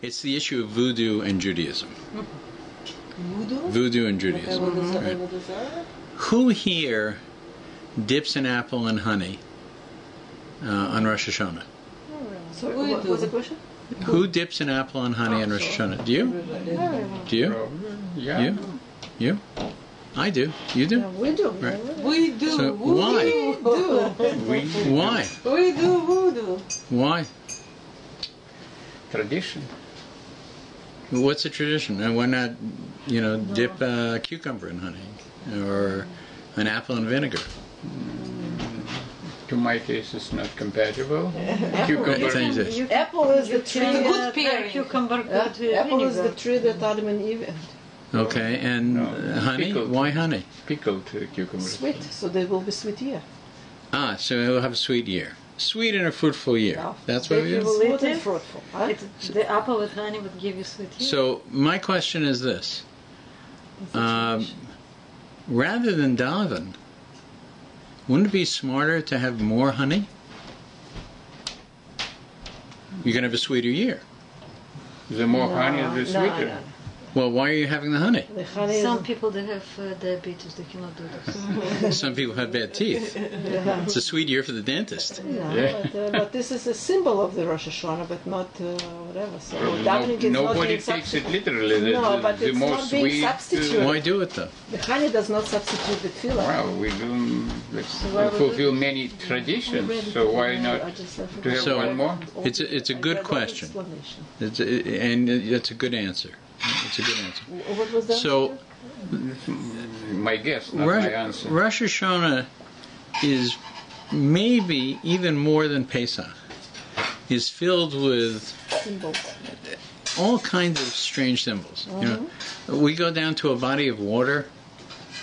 It's the issue of voodoo and Judaism. Voodoo? Voodoo and Judaism. Right. Who here dips an apple in honey on Rosh HaShana? Sorry, what was the question? Who dips an apple in honey on Rosh Hashanah? Do you? Do you? Yeah. You? You? I do. You do? Yeah, we do. Right. We do. So why? Why? We do voodoo. Why? Tradition. What's the tradition? And why not, dip a cucumber in honey or an apple in vinegar? To my taste, it's not compatible. Cucumber. Apple is the tree. Good pairing. Cucumber. Apple is the tree that Adam and Eve. Okay, and honey? Pickled. Why honey? Pickled cucumbers. Sweet, so they will be sweet here. Ah, so it will have a sweet year. Sweet and a fruitful year. Yeah. That's what it is? Sweet and fruitful. Huh? The apple with honey would give you sweet tea. So my question is this. Rather than daven, wouldn't it be smarter to have more honey? You're going to have a sweeter year. The more honey, the sweeter. No. Well, why are you having the honey? The honey Some is people, they have diabetes, they cannot do this. Some people have bad teeth. It's a sweet year for the dentist. but this is a symbol of the Rosh Hashanah, but not whatever. So davening is not Nobody being takes it substituted. literally. No, but the it's more not being sweet. substituted. Why do it though? The honey does not substitute the tefillah. Well, we do. Let's fulfill many traditions. So why not to have one more? It's a good question. It's a good answer. It's a good answer. What was that? So, My guess, not my answer. Rosh Hashanah is maybe even more than Pesach. Is filled with Symbols. all kinds of strange symbols. We go down to a body of water,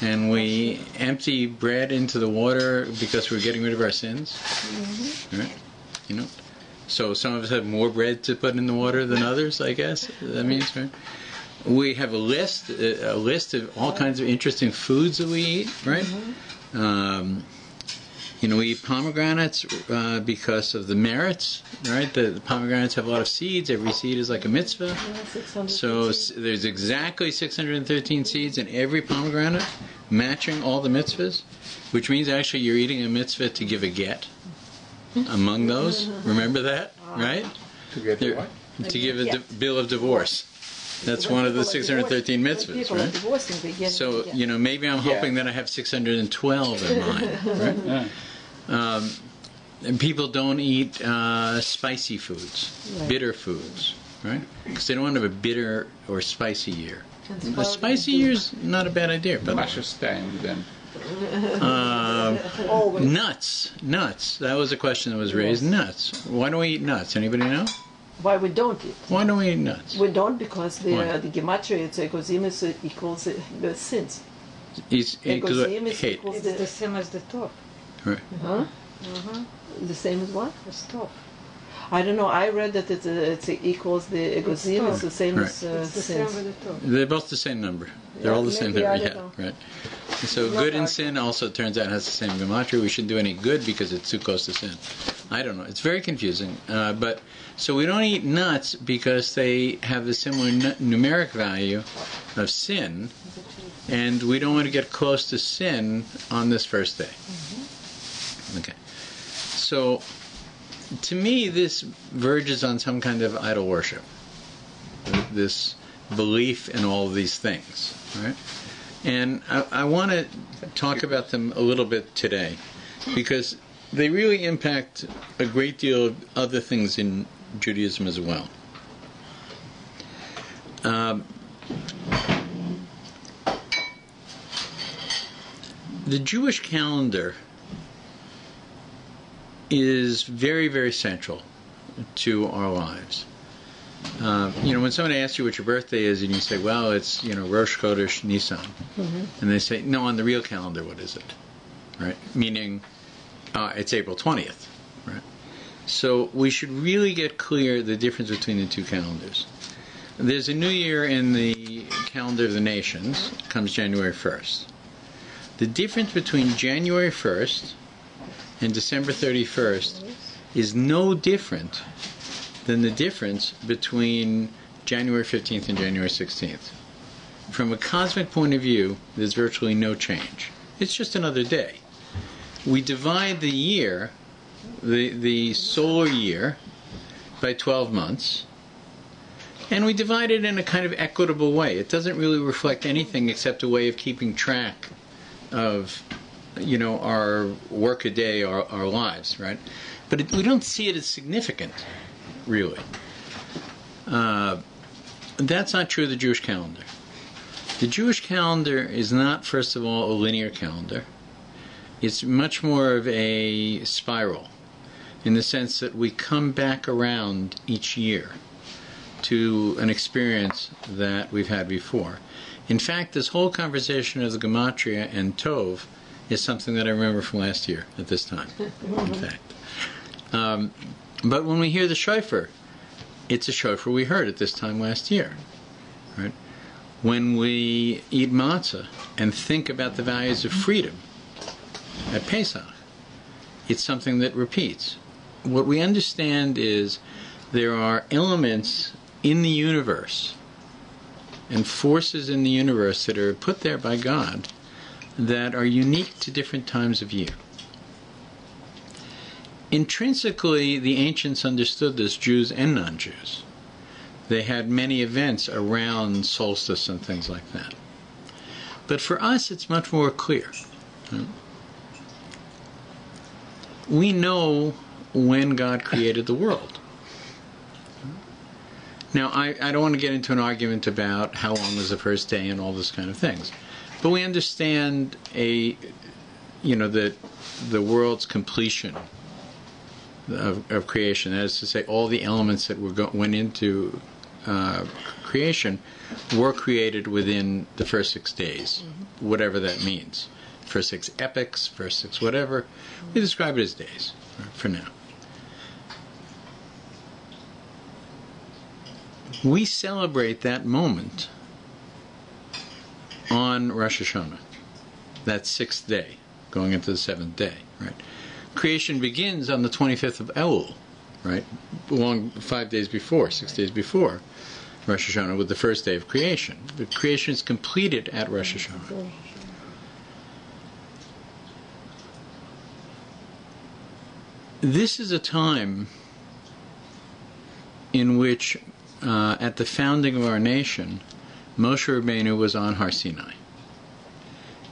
and we empty bread into the water because we're getting rid of our sins. Right? So some of us have more bread to put in the water than others, I guess. That means, right? We have a list of all kinds of interesting foods that we eat, right? We eat pomegranates because of the merits, right? The pomegranates have a lot of seeds. Every seed is like a mitzvah. So there's exactly 613 seeds in every pomegranate, matching all the mitzvahs, which means actually you're eating a mitzvah to give a get among those. Remember that, right? To get what? To give a bill of divorce. That's one of the 613 mitzvahs, right? So, maybe I'm hoping that I have 612 in mind, right? And people don't eat spicy foods, bitter foods, right? Because they don't want to have a bitter or spicy year. A spicy year is not a bad idea. But Masha's time then. Nuts. That was a question that was raised. Nuts. Why don't we eat nuts? Anybody know? Why we don't eat? Why don't we eat nuts? We don't because the gematria, it's egozimus equals the sins. It's the same as the top. Right. The same as what? The top. I don't know. I read that it equals the egozim is the same as sins. They're both the same number. They're all the same number. Yeah, right. And so good and sin also turns out has the same gematria. We shouldn't do any good because it's too close to sin. I don't know. It's very confusing. But so we don't eat nuts because they have a similar numeric value of sin, and we don't want to get close to sin on this first day. Okay. So, to me, this verges on some kind of idol worship. This belief in all of these things, right? And I want to talk about them a little bit today, because they really impact a great deal of other things in Judaism as well. The Jewish calendar is very, very central to our lives. When somebody asks you what your birthday is, and you say, well, it's, Rosh Chodesh Nisan. And they say, no, on the real calendar, what is it? Right? Meaning, it's April 20th. Right? So we should really get clear the difference between the two calendars. There's a new year in the calendar of the nations. It comes January 1st. The difference between January 1st and December 31st is no different than the difference between January 15th and January 16th. From a cosmic point of view, there's virtually no change. It's just another day. We divide the year, the solar year, by 12 months, and we divide it in a kind of equitable way. It doesn't really reflect anything except a way of keeping track of, our work-a-day, our lives, right? But we don't see it as significant, really. That's not true of the Jewish calendar. The Jewish calendar is not, first of all, a linear calendar. It's much more of a spiral, in the sense that we come back around each year to an experience that we've had before. In fact, this whole conversation of the Gematria and Tov is something that I remember from last year at this time, in fact. But when we hear the shofar, it's a shofar we heard at this time last year, right? When we eat matzah and think about the values of freedom at Pesach, it's something that repeats. What we understand is there are elements in the universe and forces in the universe that are put there by God that are unique to different times of year. Intrinsically, the ancients understood this, Jews and non-Jews. They had many events around solstice and things like that. But for us, it's much more clear. We know when God created the world. Now, I don't want to get into an argument about how long was the first day and all this kind of things. But we understand that the world's completion of creation, that is to say, all the elements that went into creation were created within the first 6 days, whatever that means. First 6 epochs, first 6 whatever. We describe it as days for now. We celebrate that moment on Rosh HaShana, that 6th day, going into the 7th day, right? Creation begins on the 25th of Elul, right? 5 days before, 6 days before Rosh Hashanah, with the first day of creation. But creation is completed at Rosh Hashanah. This is a time in which, at the founding of our nation, Moshe Rabbeinu was on Har Sinai.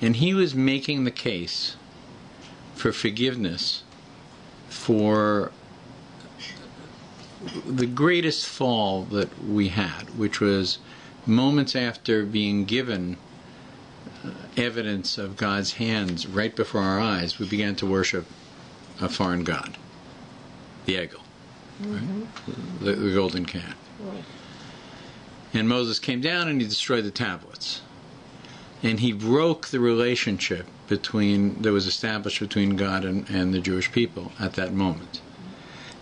And he was making the case for forgiveness for the greatest fall that we had, which was moments after being given evidence of God's hands right before our eyes, we began to worship a foreign god, the Egel, right? The golden calf. Right. And Moses came down and he destroyed the tablets. And he broke the relationship that was established between God and the Jewish people at that moment.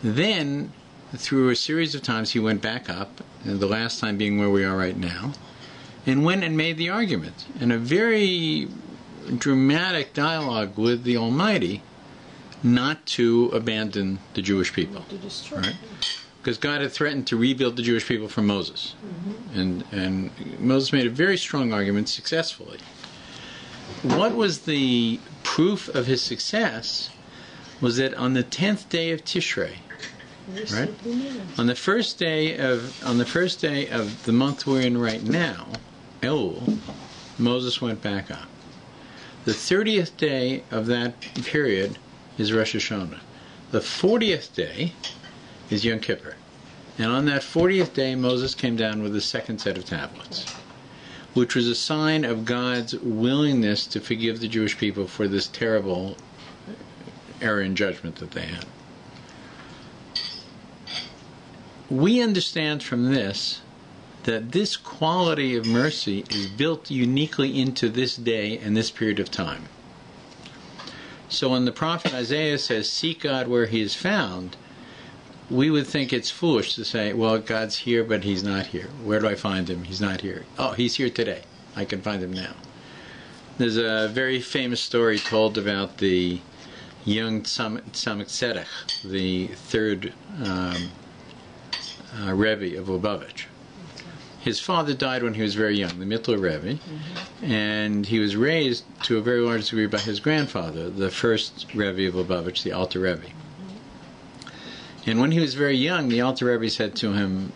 Then, through a series of times, he went back up, the last time being where we are right now, and went and made the argument. And a very dramatic dialogue with the Almighty not to abandon the Jewish people. Not to destroy. Right? Because God had threatened to rebuild the Jewish people from Moses. And Moses made a very strong argument successfully. What was the proof of his success was that on the 10th day of Tishrei, right? On the first day of the month we're in right now, Elul, Moses went back up. The 30th day of that period is Rosh Hashanah. The 40th day is Yom Kippur. And on that 40th day, Moses came down with the second set of tablets, which was a sign of God's willingness to forgive the Jewish people for this terrible error in judgment that they had. We understand from this that this quality of mercy is built uniquely into this day and this period of time. So when the prophet Isaiah says, "Seek God where he is found," we would think it's foolish to say, well, God's here, but he's not here. Where do I find him? He's not here. Oh, he's here today. I can find him now. There's a very famous story told about the young Tzemach Tzedek, the third Rebbe of Lubavitch. his father died when he was very young, the Mittler Rebbe, and he was raised to a very large degree by his grandfather, the first Rebbe of Lubavitch, the Alter Rebbe. And when he was very young, the Alter Rebbe said to him,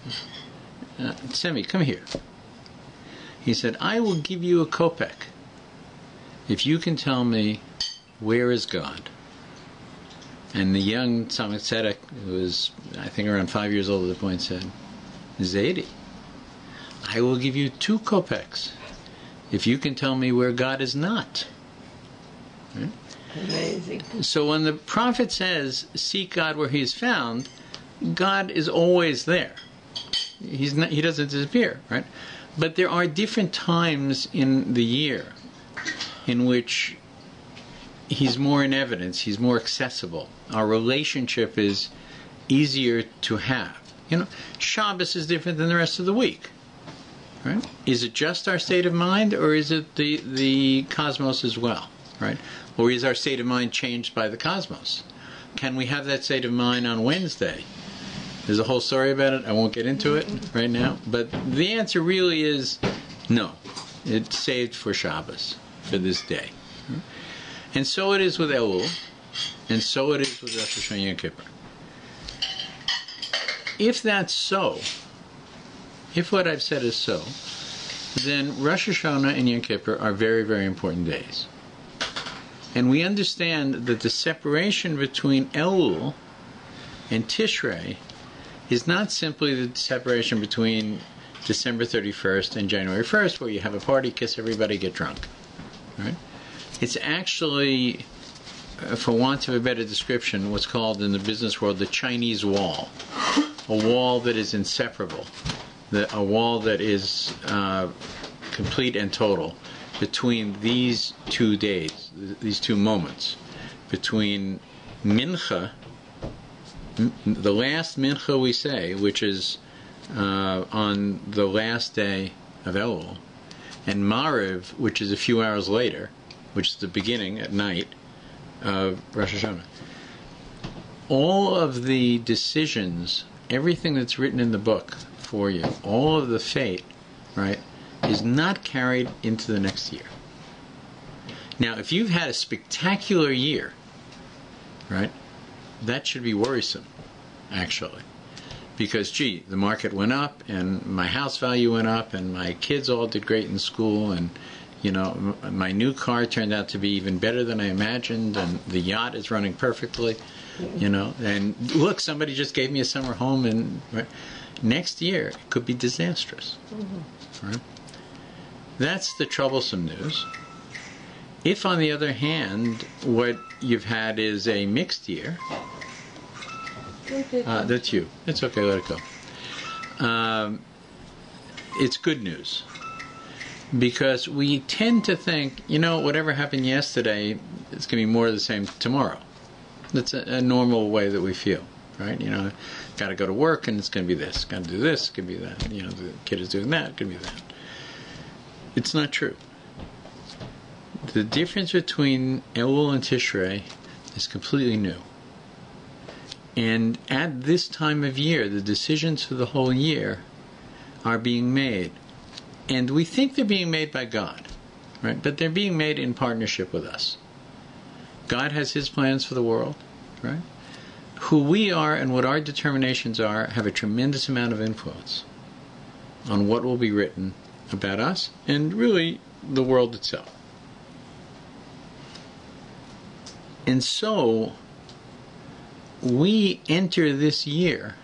Semi, come here. He said, I will give you a kopek if you can tell me where is God. And the young Tzemach Tzedek, who was, I think, around 5 years old at the point, said, Zaidi, I will give you 2 kopecks if you can tell me where God is not. Right? Amazing. So when the prophet says, seek God where he is found, God is always there. He doesn't disappear, right? But there are different times in the year in which he's more in evidence, he's more accessible. Our relationship is easier to have. You know, Shabbos is different than the rest of the week. Right? Is it just our state of mind, or is it the cosmos as well? Right? Or is our state of mind changed by the cosmos? Can we have that state of mind on Wednesday? There's a whole story about it. I won't get into it right now. But the answer really is no. It's saved for Shabbos, for this day. And so it is with Elul, and so it is with Rosh HaShana and Kippur. If that's so, if what I've said is so, then Rosh Hashanah and Yom Kippur are very, very important days. And we understand that the separation between Elul and Tishrei is not simply the separation between December 31st and January 1st, where you have a party, kiss everybody, get drunk. Right? It's actually, for want of a better description, what's called in the business world the Chinese wall. A wall that is inseparable. A wall that is complete and total between these 2 days, these 2 moments, between Mincha, the last Mincha we say, which is on the last day of Elul, and Mariv, which is a few hours later, which is the beginning at night of Rosh Hashanah. All of the decisions, everything that's written in the book for you, all of the fate, right, is not carried into the next year. Now, if you've had a spectacular year, right, that should be worrisome, actually. Because, gee, the market went up, and my house value went up, and my kids all did great in school, and, you know, my new car turned out to be even better than I imagined, and the yacht is running perfectly, you know, and look, somebody just gave me a summer home, and right, next year it could be disastrous. Right? That's the troublesome news. If, on the other hand, what you've had is a mixed year, that's you. It's okay, let it go. It's good news. Because we tend to think, you know, whatever happened yesterday, it's going to be more of the same tomorrow. That's a normal way that we feel, right? You know, got to go to work, and it's going to be this. Got to do this, it's going to be that. You know, the kid is doing that, it's going to be that. It's not true. The difference between Elul and Tishrei is completely new. And at this time of year, the decisions for the whole year are being made. And we think they're being made by God, right? But they're being made in partnership with us. God has His plans for the world, right? Who we are and what our determinations are have a tremendous amount of influence on what will be written about us and really the world itself. And so we enter this year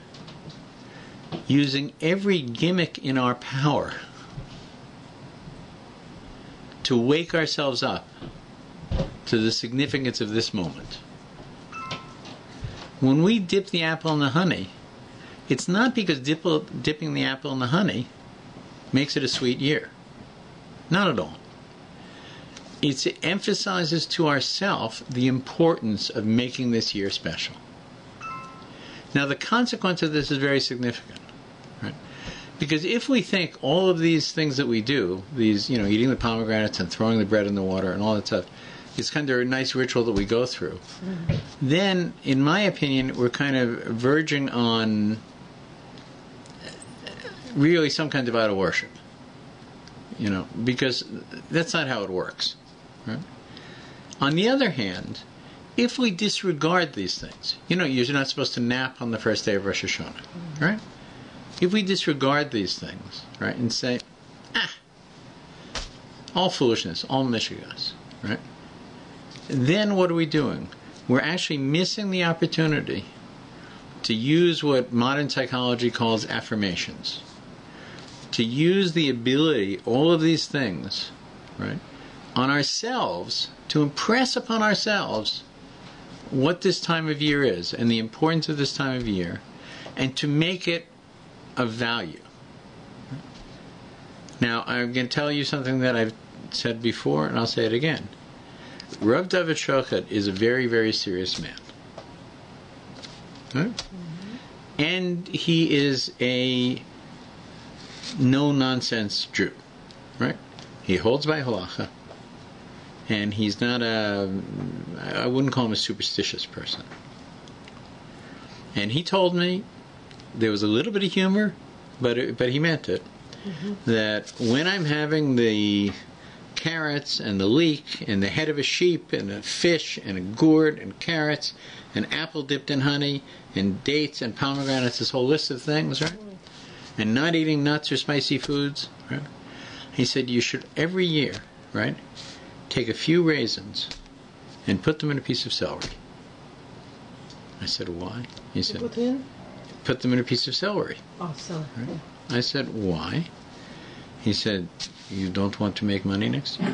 using every gimmick in our power to wake ourselves up to the significance of this moment. When we dip the apple in the honey, it's not because dipping the apple in the honey makes it a sweet year. Not at all. It emphasizes to ourselves the importance of making this year special. Now, the consequence of this is very significant, right? Because if we think all of these things that we do, these, you know, eating the pomegranates and throwing the bread in the water and all that stuff, is kind of a nice ritual that we go through, then, in my opinion, we're kind of verging on really some kind of idol worship. Because that's not how it works. Right? On the other hand, if we disregard these things, you're not supposed to nap on the first day of Rosh HaShana, right? If we disregard these things, right, and say, all foolishness, all mishigas, right? Then what are we doing? We're actually missing the opportunity to use what modern psychology calls affirmations. To use the ability, all of these things, right, on ourselves, to impress upon ourselves what this time of year is and the importance of this time of year, and to make it of value. Now, I'm going to tell you something that I've said before, and I'll say it again. Rav David Shochet is a very, very serious man. Right? Mm-hmm. And he is a no-nonsense Jew. Right? He holds by halacha. And he's not I wouldn't call him a superstitious person. And he told me, there was a little bit of humor, but he meant it, that when I'm having the carrots and the leek and the head of a sheep and a fish and a gourd and carrots and apple dipped in honey and dates and pomegranates, this whole list of things, right? And not eating nuts or spicy foods, right? He said you should every year, right, take a few raisins and put them in a piece of celery. I said, why? He said, put them in a piece of celery. Oh, celery. Right? I said, why? He said, you don't want to make money next year?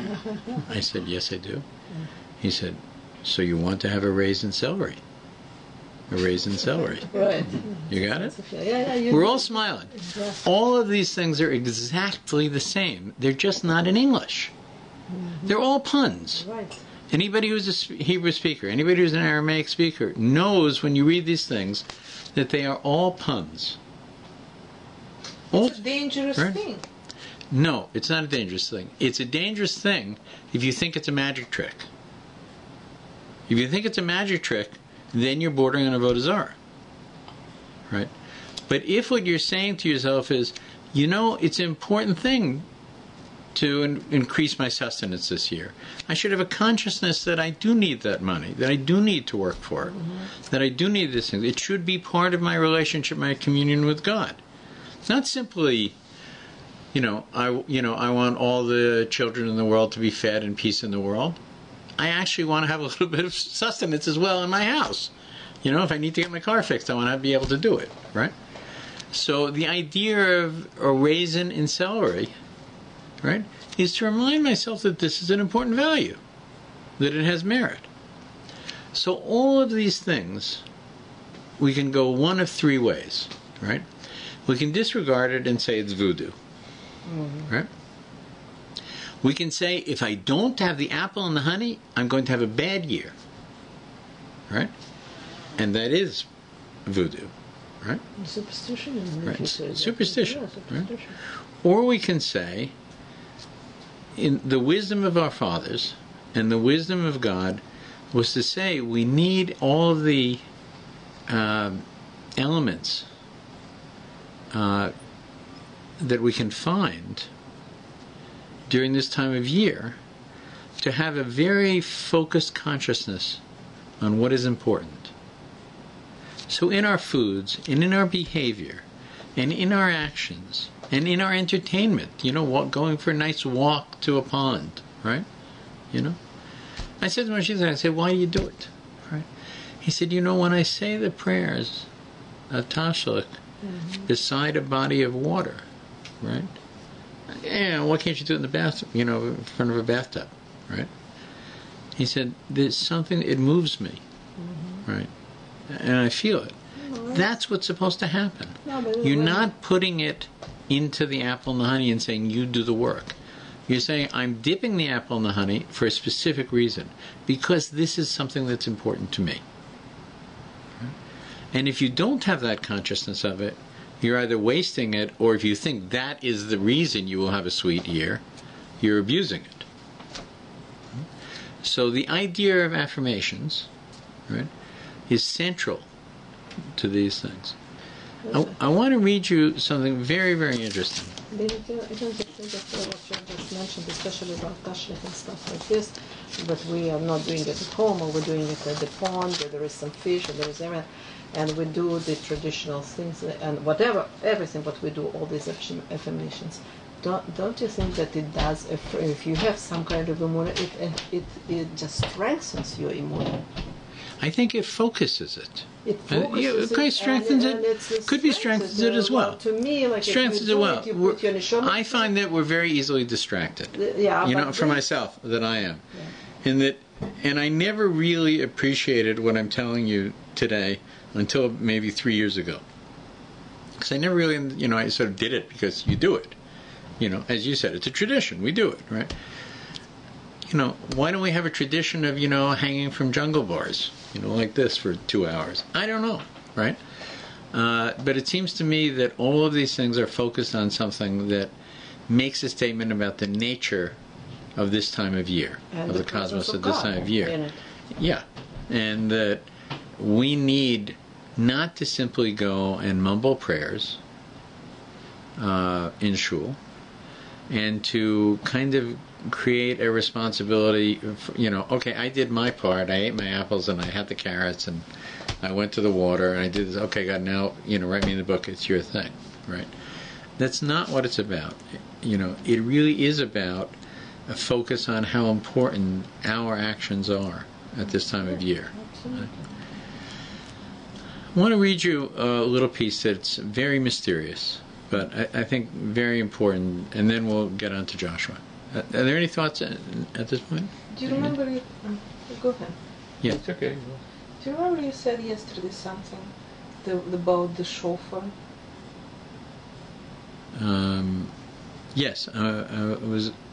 I said, yes, I do. He said, so you want to have a raisin celery? A raisin celery. Right. You got it? Yeah, we're all smiling. Yeah. All of these things are exactly the same. They're just not in English. Mm-hmm. They're all puns. Right. Anybody who's a Hebrew speaker, anybody who's an Aramaic speaker, knows when you read these things that they are all puns. It's a dangerous thing. No, it's not a dangerous thing. It's a dangerous thing if you think it's a magic trick. If you think it's a magic trick, then you're bordering on avodah zarah. Right? But if what you're saying to yourself is, it's an important thing to increase my sustenance this year. I should have a consciousness that I do need that money, that I do need to work for, that I do need this thing. It should be part of my relationship, my communion with God. Not simply, I want all the children in the world to be fed and peace in the world. I actually want to have a little bit of sustenance as well in my house. If I need to get my car fixed, I want to be able to do it, right? So the idea of a raisin in celery, right, is to remind myself that this is an important value, that it has merit. So all of these things, we can go one of three ways, right? We can disregard it and say it's voodoo, right? We can say, if I don't have the apple and the honey, I'm going to have a bad year, right? And that is voodoo, right? Superstition. Right. Superstition. Right? Or we can say, in the wisdom of our fathers and the wisdom of God was to say we need all of the elements that we can find during this time of year to have a very focused consciousness on what is important. So in our foods and in our behavior and in our actions and in our entertainment, going for a nice walk to a pond, right? I said to Moshe, I said, why do you do it? Right? He said, when I say the prayers of Tashlich beside a body of water, right? Yeah, why can't you do it in the bathroom, in front of a bathtub, right? He said, there's something, it moves me, right? And I feel it. That's what's supposed to happen. You're not putting it into the apple and the honey and saying, you do the work. You're saying, I'm dipping the apple in the honey for a specific reason, because this is something that's important to me. And if you don't have that consciousness of it, you're either wasting it, or if you think that is the reason you will have a sweet year, you're abusing it. So the idea of affirmations, right, is central to these things. I want to read you something very, very interesting. I don't think that what you just mentioned, especially about tashlich and stuff like this, but we are not doing it at home, or we're doing it at the pond, where there is some fish, or there is everything, and we do the traditional things, and everything what we do, all these affirmations. Don't you think that it does, if you have some kind of immune, it just strengthens your immune? I think it focuses it. It focuses it strengthens and it. Could be strengthens it as well. To me, like strengthens it well. I find that we're very easily distracted. For myself, that I am, and I never really appreciated what I'm telling you today until maybe 3 years ago, because I never really, I sort of did it because you do it. As you said, it's a tradition. We do it, right? Why don't we have a tradition of, hanging from jungle bars, like this for 2 hours? I don't know, right? But it seems to me that all of these things are focused on something that makes a statement about the nature of this time of year, and of the cosmos at this time of year. Yeah, and that we need not to simply go and mumble prayers in shul, and to kind of create a responsibility, okay, I did my part, I ate my apples and I had the carrots and I went to the water and I did this, okay, God, now, write me in the book, it's your thing, right? That's not what it's about. It really is about a focus on how important our actions are at this time of year. I want to read you a little piece that's very mysterious, but I think very important, and then we'll get on to Joshua. Are there any thoughts at this point? Do you remember it? Go ahead. Yeah. It's okay. Do you remember you said yesterday something about the shofar? Yes.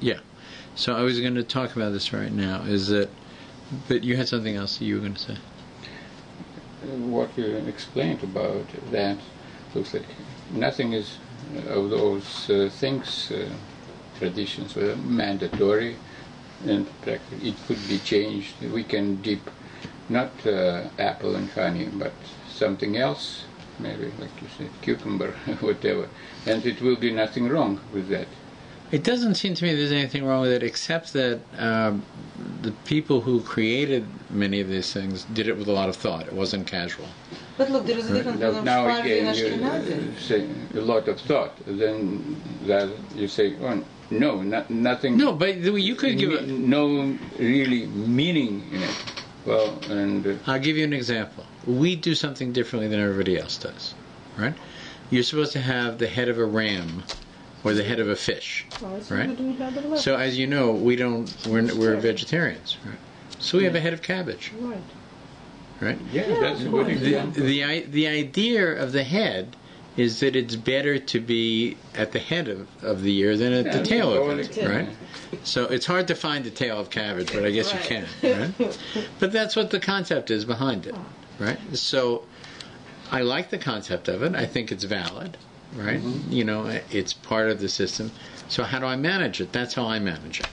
Yeah. So I was going to talk about this right now. But you had something else that you were going to say. What you explained about that looks like nothing is of those things. Traditions were mandatory, and practically it could be changed. We can dip not apple and honey, but something else, maybe like you said, cucumber, whatever, and it will be nothing wrong with that. It doesn't seem to me there's anything wrong with it, except that the people who created many of these things did it with a lot of thought. It wasn't casual. But look, there is a difference between now Sephardi and again, Ashkenazi. you say a lot of thought. Then that you say, oh, no, nothing. No, but you could give no really meaning in it. Well, and I'll give you an example. We do something differently than everybody else does, right? You're supposed to have the head of a ram or the head of a fish, right? So as you know, we're vegetarians, right? So we have a head of cabbage, right? Yeah, that's a good example. The idea of the head is that it's better to be at the head of the year than at the tail of it, right? So it's hard to find the tail of cabbage, but I guess you can, right? But that's what the concept is behind it, right? So I like the concept of it. I think it's valid, right? Mm-hmm. It's part of the system. So how do I manage it? That's how I manage it,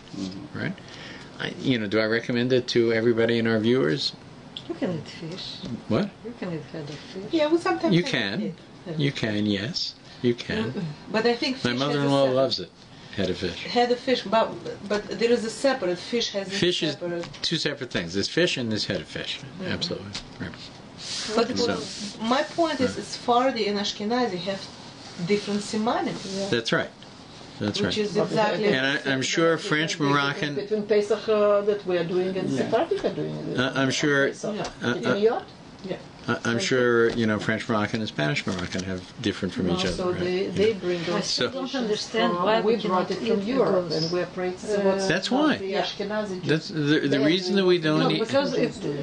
right? Do I recommend it to everybody in our viewers? You can eat fish. What? You can eat head of fish. Yeah, well, sometimes you can. You can, yes. You can. But I think my mother-in-law loves it. Head of fish. Head of fish, but there is a separate fish. Fish is two separate things. There's fish and there's head of fish. Mm-hmm. Absolutely. Right. But my point is, Sephardi and Ashkenazi have different simanim. Yeah. That's right. That's which right. Is exactly. And I'm sure French Moroccan. Between Pesach that we are doing and Sephardi are doing it. I'm sure. Yeah. I'm sure French Moroccan and Spanish Moroccan have different from each other. So right? they bring those. I still don't understand why we brought it from Europe, and we're practicing. That's why. That's the reason that we don't eat. Because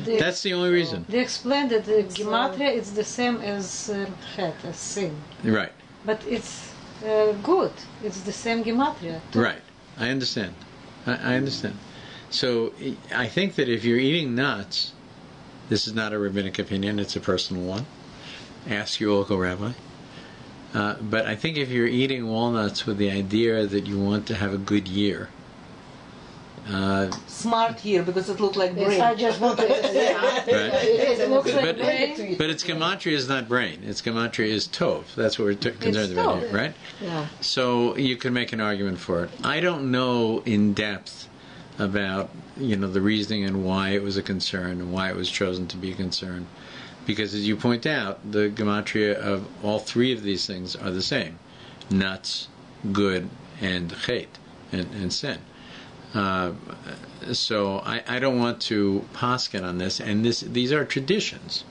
that's the only reason. They explained that the gematria is the same as het, as sin. Right. But it's good. It's the same gematria. Right. I understand. I understand. So I think that if you're eating nuts. This is not a rabbinic opinion, it's a personal one. Ask your local rabbi. But I think if you're eating walnuts with the idea that you want to have a good year, smart here because it looked like brain. I just want to say. It looks like But- brain. But its gematria is not brain. Its gematria is tov. That's what we're concerned about here, right? Yeah. So you could make an argument for it. I don't know in depth about the reasoning and why it was a concern and why it was chosen to be a concern, because as you point out, the gematria of all three of these things are the same: nuts, good, and chet, and sin. So I don't want to paskin on this, and these are traditions.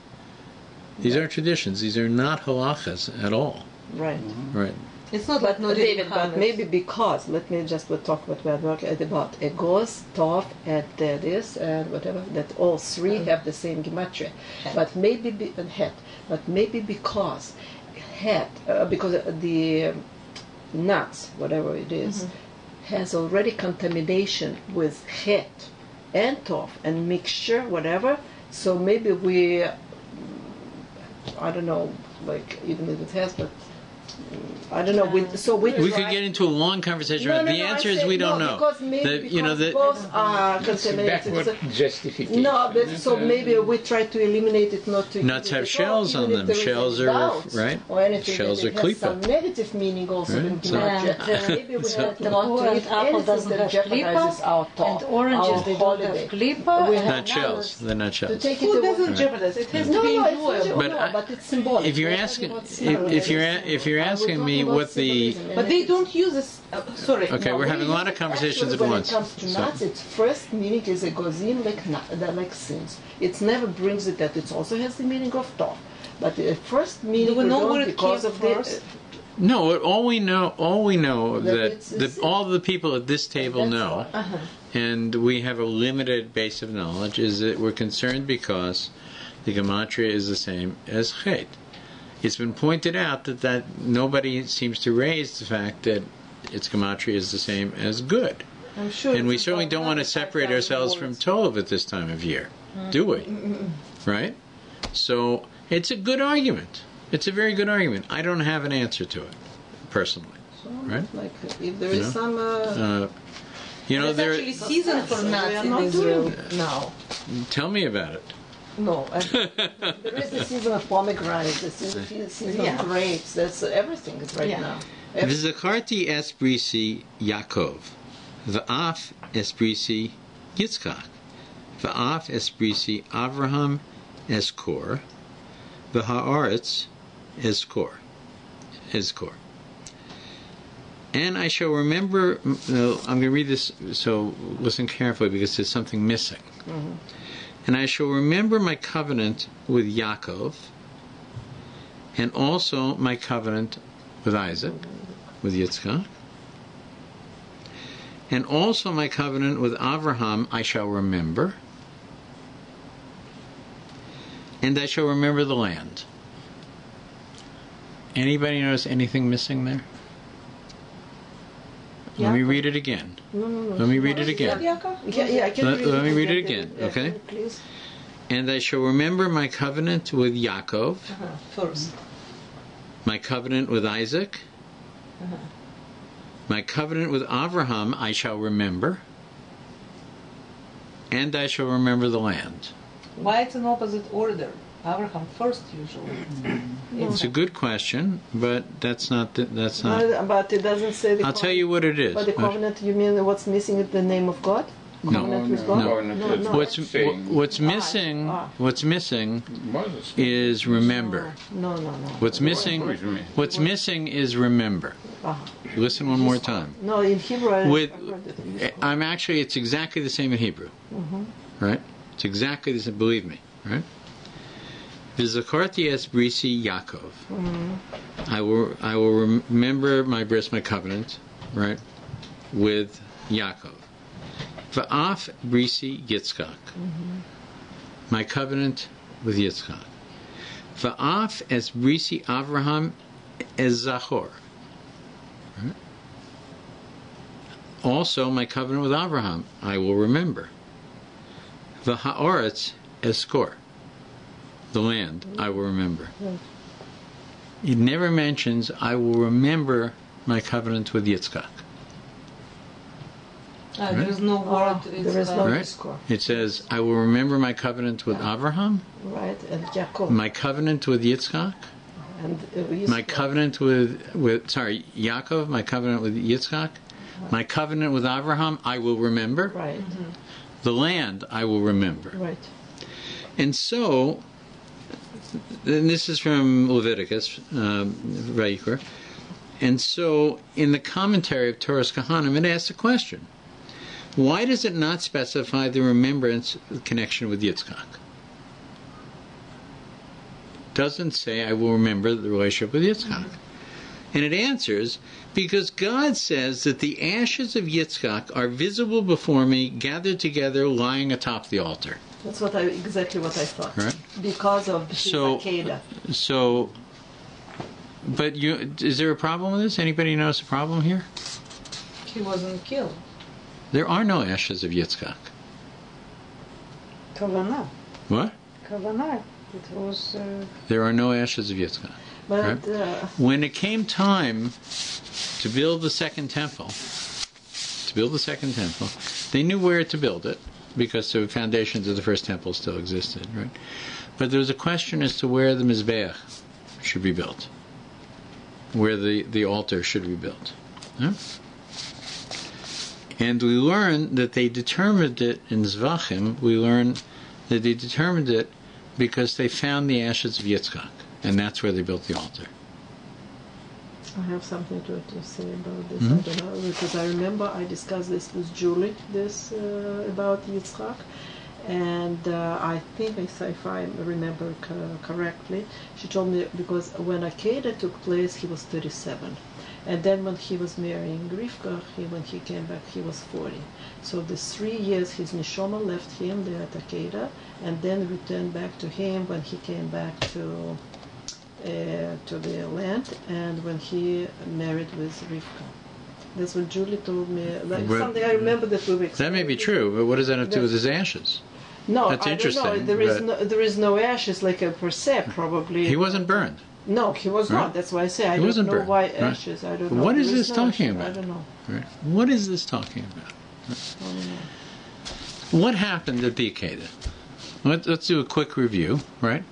These are traditions. These are not halachas at all. Right. Right. It's not But like no David, but maybe because, let me just talk what we are working about egos, tov, and this, and whatever, that all three have the same gematria. But maybe, and het, but maybe because because the nuts, whatever it is, has already contamination with het and tov, and mixture, whatever, so maybe we, I don't know, like, even if it has, but I don't know. We could get into a long conversation. No, about the answer is we don't know. Because maybe both are contaminated. Backward justification. No, but so maybe we try to eliminate it, not to. Nuts use it have at shells all, on even them. if there is Shells any are doubts right. or anything. Shells that are it has some klipa. negative meaning also Right, in so- gematria. Maybe we so- have The not to and eat apple anything doesn't that have jeopardizes klipa, our talk, and oranges our they don't holiday. have klipa. We Not have shells. They're not to shells. take it Food away. doesn't jeopardize. It has No, to be no, enjoyable. but it's symbolic. If you're We're asking, talking about symbolism. if you're asking me We're talking what about the symbolism, But and they it's- don't use this. Sorry. Okay, we're having a lot of conversations Actually, at when once. it comes to So- nuts, its first meaning is a gozim like sins. It never brings it that it also has the meaning of tov. But the first meaning Do we know don't where it because came of first? No, all we know That that it's a sin. all the people at this table That's know, why. and we have a limited base of knowledge, is that we're concerned because the gematria is the same as chet. It's been pointed out that nobody seems to raise the fact that its gematria is the same as good. I'm sure. And we it's certainly about don't want to 95,000 separate ourselves from words. Tov at this time of year, do we? Right? So it's a good argument. It's a very good argument. I don't have an answer to it, personally. Right? Like if there is know? some. It's there. actually season for we nuts are in not Israel doing it. now. Tell me about it. No, There is the season of pomegranates, the season Yeah. of grapes. That's everything is right Yeah. now. V'zakarti es brisi Yaakov, v'af es brisi Yitzchak, v'af es brisi Avraham es Kor, v'ha'aretz es Kor. And I shall remember, I'm going to read this, so listen carefully because there's something missing. And I shall remember my covenant with Yaakov, and also my covenant with Isaac, with Yitzchak, and also my covenant with Avraham I shall remember, and I shall remember the land. Anybody notice anything missing there? Let me read it again. No. Let me read it again. Yeah, I can Let me read it again, Yeah, okay? Please. And I shall remember my covenant with Yaakov, first. my covenant with Isaac, my covenant with Avraham I shall remember, and I shall remember the land. Why it's in opposite order? Abraham first usually. It's a good question, but that's not. But it doesn't say the I'll tell you what it is. But the covenant, you mean what's missing is the name of God? Covenant with God? No. What's missing? Ah. What's missing Moses. is remember. No. What's missing? What's missing is remember. Listen one more time. No, in Hebrew, I With, heard it. it's exactly the same in Hebrew. Right? It's exactly the same, believe me. Right? V'zakarti es brisi Yaakov. I will remember my covenant, right, with Yaakov. V'af brisi Yitzchak. My covenant with Yitzchak. V'af es brisi Avraham es Zachor. Right? Also, my covenant with Avraham I will remember. V'ha'aretz es Kor. The land I will remember. It never mentions I will remember my covenant with Yitzchak. There is no word. There is no Right? Yizkor. It says, I will remember my covenant with Abraham, Right, and Yaakov. my covenant with Yitzchak, And my covenant with Yaakov, my covenant with Yitzchak, my covenant with Abraham, I will remember. Right, The land, I will remember. right. And so, and this is from Leviticus, Vayikra. And so, in the commentary of Torah's Kahanim, it asks a question. Why does it not specify the remembrance connection with Yitzchak? It doesn't say, I will remember the relationship with Yitzchak. And it answers, because God says that the ashes of Yitzchak are visible before me, gathered together, lying atop the altar. That's exactly what I thought. Right. Because of his Akedah. So, but is there a problem with this? Anybody notice a problem here? He wasn't killed. There are no ashes of Yitzchak. Kavanah. What? Kavanah. It was... There are no ashes of Yitzchak. But Right? When it came time to build the second temple, they knew where to build it because the foundations of the first temple still existed, right? But there was a question as to where the Mizbeach should be built, where the altar should be built. Yeah? And we learn that they determined it in Zvachim. We learn that they determined it because they found the ashes of Yitzchak, and that's where they built the altar. I have something to say about this. I don't know, because I remember I discussed this with Julie, about Yitzchak, and I think, if I remember correctly, she told me because when Akedah took place, he was 37. And then when he was marrying Rivka, when he came back, he was 40. So the 3 years his neshama left him there at Akedah, and then returned back to him when he came back to the land, and when he married with Rivka. That's what Julie told me. Something I remember that we were That may be true, but what does that have to do with his ashes? No, That's I interesting, don't know. There is no ashes like a per se, probably. He wasn't burned. No, he was Right. not. That's why I say I He don't wasn't know burned. why Right. ashes. I don't know. What is There this no talking ashes. about? I don't know. Right. What is this talking about? I don't know. What happened at the Akedah? Let's do a quick review, right?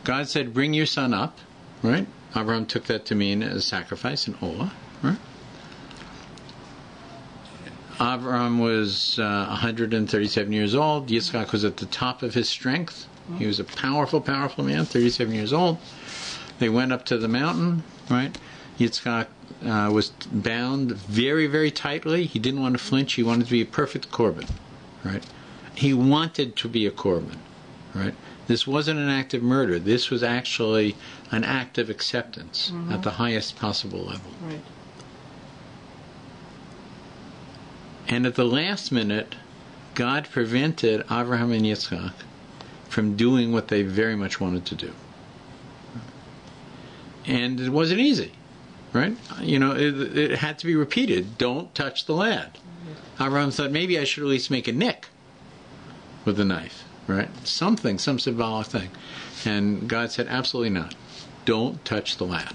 God said, bring your son up, right? Abraham took that to mean a sacrifice, an olah, right? Abraham was 137 years old. Yitzchak was at the top of his strength. He was a powerful, powerful man, 37 years old. They went up to the mountain, right? Yitzchak was bound very, very tightly. He didn't want to flinch. He wanted to be a perfect korban, right? He wanted to be a korban, right? This wasn't an act of murder. This was actually an act of acceptance at the highest possible level. Right. And at the last minute, God prevented Abraham and Yitzchak from doing what they very much wanted to do. And it wasn't easy, right? You know, it had to be repeated. Don't touch the lad. Abraham thought, maybe I should at least make a nick with the knife, right? Something, some symbolic thing. And God said, absolutely not. Don't touch the lad.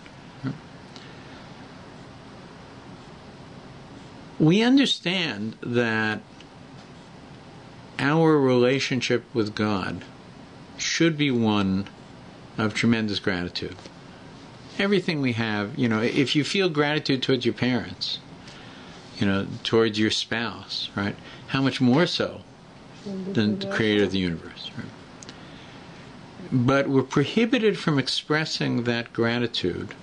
We understand that our relationship with God should be one of tremendous gratitude. Everything we have, you know, if you feel gratitude towards your parents, you know, towards your spouse, right? How much more so than the creator of the universe, right? But we're prohibited from expressing that gratitude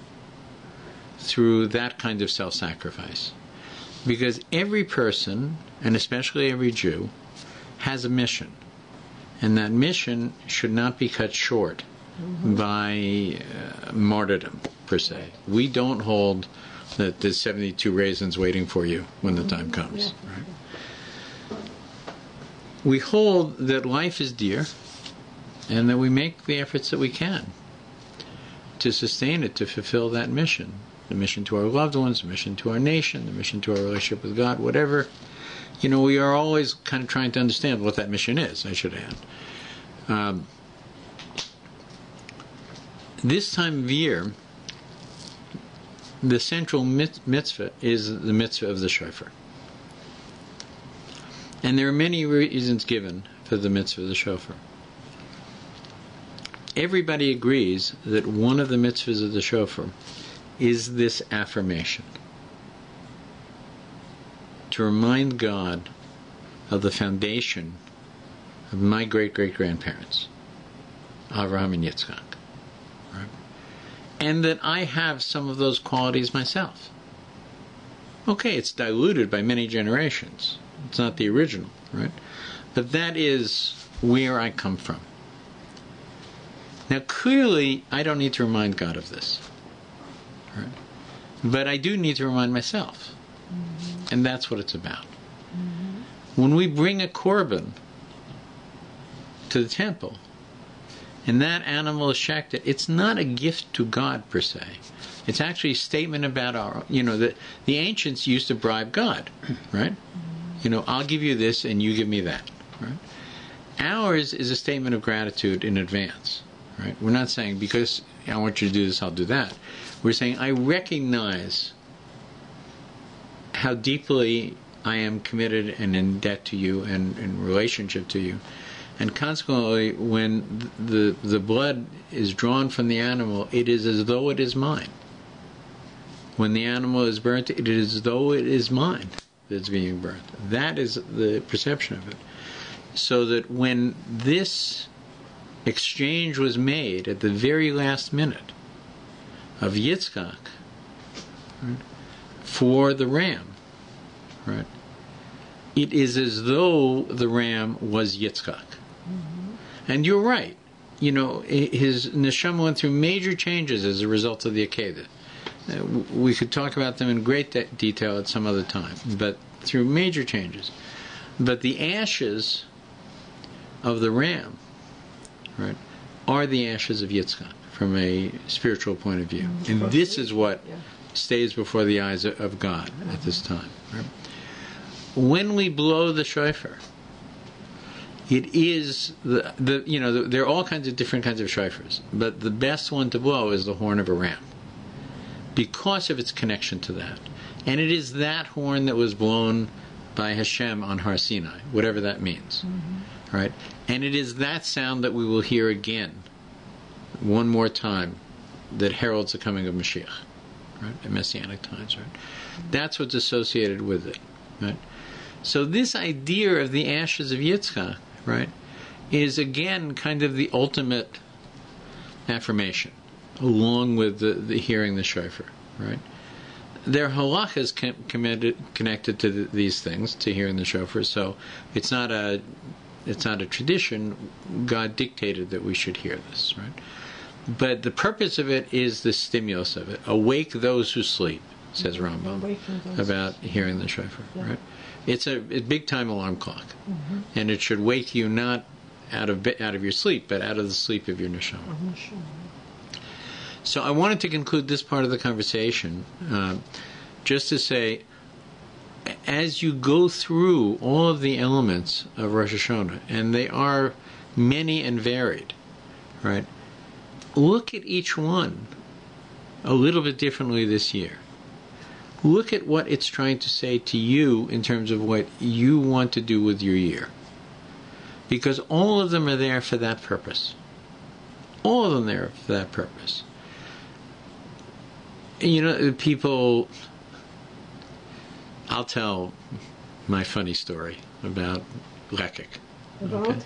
through that kind of self-sacrifice. Because every person, and especially every Jew, has a mission. And that mission should not be cut short by martyrdom, per se. We don't hold that there's 72 raisins waiting for you when the time comes. Right? We hold that life is dear, and that we make the efforts that we can to sustain it, to fulfill that mission. The mission to our loved ones, the mission to our nation, the mission to our relationship with God, whatever. You know, we are always kind of trying to understand what that mission is, I should add. This time of year, the central mitzvah is the mitzvah of the shofar. And there are many reasons given for the mitzvah of the shofar. Everybody agrees that one of the mitzvahs of the shofar is this affirmation. To remind God of the foundation of my great-great-grandparents, Avraham and Yitzchak. Right? And that I have some of those qualities myself. Okay, it's diluted by many generations. It's not the original, right? But that is where I come from. Now, clearly, I don't need to remind God of this. Right? But I do need to remind myself. Mm-hmm. And that's what it's about. Mm-hmm. When we bring a korban to the temple, and that animal is shechted, it's not a gift to God per se. It's actually a statement about our, the ancients used to bribe God, right? I'll give you this and you give me that, right? Ours is a statement of gratitude in advance, right? We're not saying, because I want you to do this, I'll do that. We're saying, I recognize how deeply I am committed and in debt to you and in relationship to you. And consequently, when the blood is drawn from the animal, it is as though it is mine. When the animal is burnt, it is as though it is mine that's being burnt. That is the perception of it. So that when this exchange was made at the very last minute of Yitzchak, right, for the ram, right, it is as though the ram was Yitzchak. Mm-hmm. And you're right. His neshama went through major changes as a result of the Akedah. We could talk about them in great detail at some other time, but through major changes. But the ashes of the ram, right, are the ashes of Yitzchak from a spiritual point of view. Mm-hmm. And this is what stays before the eyes of God at this time. Right? When we blow the shofar, it is there are all kinds of different kinds of shofars, but the best one to blow is the horn of a ram, because of its connection to that. And it is that horn that was blown by Hashem on Har Sinai, whatever that means. Mm-hmm. Right? And it is that sound that we will hear again, one more time, that heralds the coming of Mashiach, right? At Messianic times, right? Mm-hmm. That's what's associated with it, right? So this idea of the ashes of Yitzchak, right, is again kind of the ultimate affirmation, along with the hearing the shofar, right? There are halachas connected to these things, to hearing the shofar. So it's not a tradition. God dictated that we should hear this, right? But the purpose of it is the stimulus of it. Awake those who sleep, says Rambam, about hearing the shofar, right? It's a big time alarm clock, mm-hmm. and it should wake you not out of your sleep, but out of the sleep of your neshama. Mm-hmm. So I wanted to conclude this part of the conversation just to say, as you go through all of the elements of Rosh HaShana, and they are many and varied, right? Look at each one a little bit differently this year. Look at what it's trying to say to you in terms of what you want to do with your year. Because all of them are there for that purpose. All of them are there for that purpose. People... I'll tell my funny story about Lekik. Okay?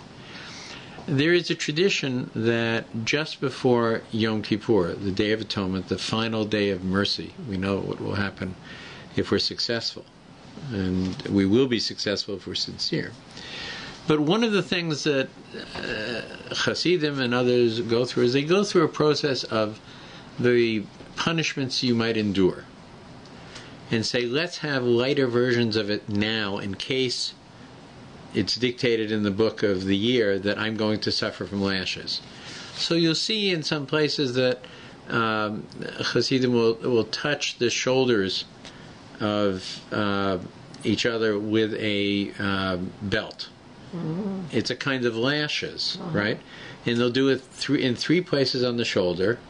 There is a tradition that just before Yom Kippur, the Day of Atonement, the final day of mercy, we know what will happen if we're successful. And we will be successful if we're sincere. But one of the things that Hasidim and others go through is they go through a process of the punishments you might endure. And say, let's have lighter versions of it now in case it's dictated in the book of the year that I'm going to suffer from lashes. So you'll see in some places that Hasidim will touch the shoulders of each other with a belt. Mm-hmm. It's a kind of lashes, right? And they'll do it in three places on the shoulder,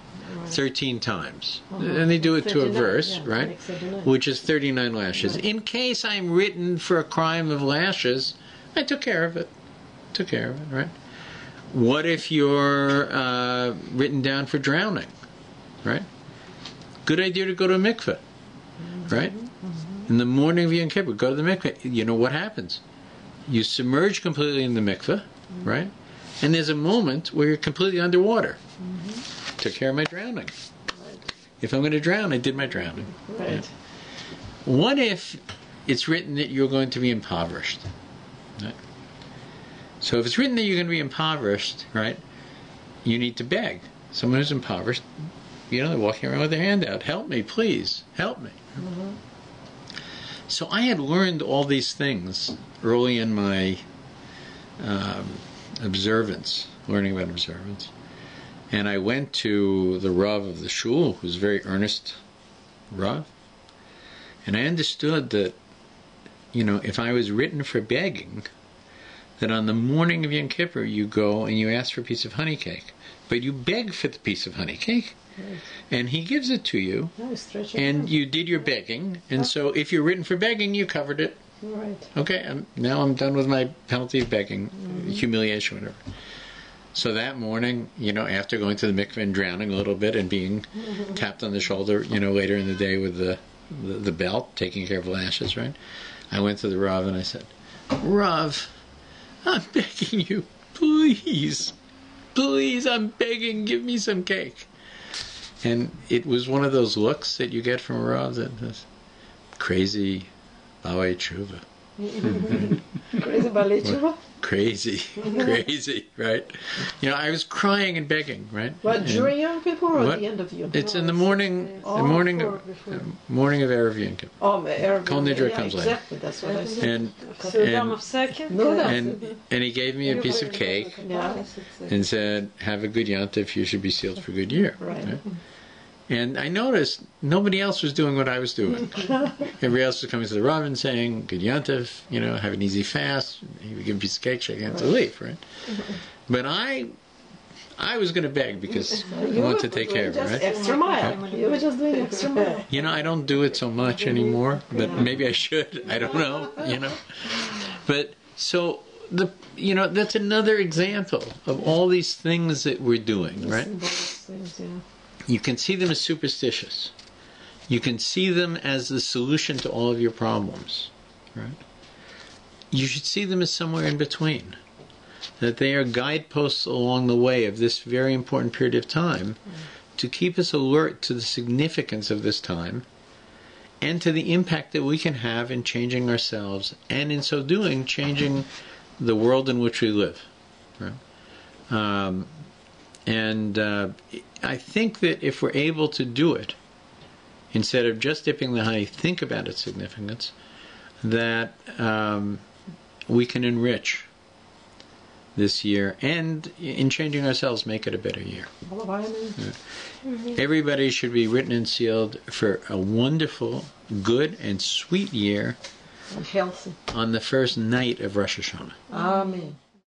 13 times. And they do it to a verse, right? Which is 39 lashes. In case I'm written for a crime of lashes, I took care of it. Right? What if you're written down for drowning? Right? Good idea to go to a mikveh. Right? In the morning of Yom Kippur, go to the mikveh. You know what happens? You submerge completely in the mikveh, right? And there's a moment where you're completely underwater. Took care of my drowning. If I'm going to drown, I did my drowning. Right. Yeah. What if it's written that you're going to be impoverished? Right? So if it's written that you're going to be impoverished, right, you need to beg. Someone who's impoverished, they're walking around with their hand out. Help me, please. Help me. So I had learned all these things early in my learning about observance. And I went to the Rav of the shul, who's a very earnest Rav. And I understood that, if I was written for begging, that on the morning of Yom Kippur you go and you ask for a piece of honey cake. But you beg for the piece of honey cake. Right. And he gives it to you. And you did your begging. And so if you're written for begging, you covered it. Right. Okay, now I'm done with my penalty of begging, humiliation, whatever. So that morning, after going to the mikveh and drowning a little bit and being tapped on the shoulder, later in the day with the belt, taking care of lashes, right? I went to the Rav and I said, Rav, I'm begging you, please, I'm begging, give me some cake. And it was one of those looks that you get from a Rav, that crazy Baalei Tshuva. Crazy Baalei Tshuva? Crazy, right? I was crying and begging, right? What, during Yom Kippur or at the end of Yom Kippur? It's in the morning, morning of Erev Yom Kippur. Oh, Erev Kol Nidra comes later. Exactly, that's what I said. And he gave me a piece of cake and said, have a good Yontif, you should be sealed for a good year. Right. And I noticed nobody else was doing what I was doing. Everybody else was coming to the Rav and saying, good Yontif, have an easy fast. He would give a piece of cake, shake hands, and leave, right? But I was going to beg because I wanted to take care of it, right? Extra mile. You were just doing extra mile. I don't do it so much anymore, but maybe I should. I don't know, But so that's another example of all these things that we're doing, right? You can see them as superstitious. You can see them as the solution to all of your problems, right? You should see them as somewhere in between. That they are guideposts along the way of this very important period of time to keep us alert to the significance of this time and to the impact that we can have in changing ourselves and in so doing changing the world in which we live, right? I think that if we're able to do it, instead of just dipping the honey, think about its significance, that we can enrich this year and in changing ourselves make it a better year. Yeah. Everybody should be written and sealed for a wonderful, good and sweet year and healthy on the first night of Rosh HaShana. Amen.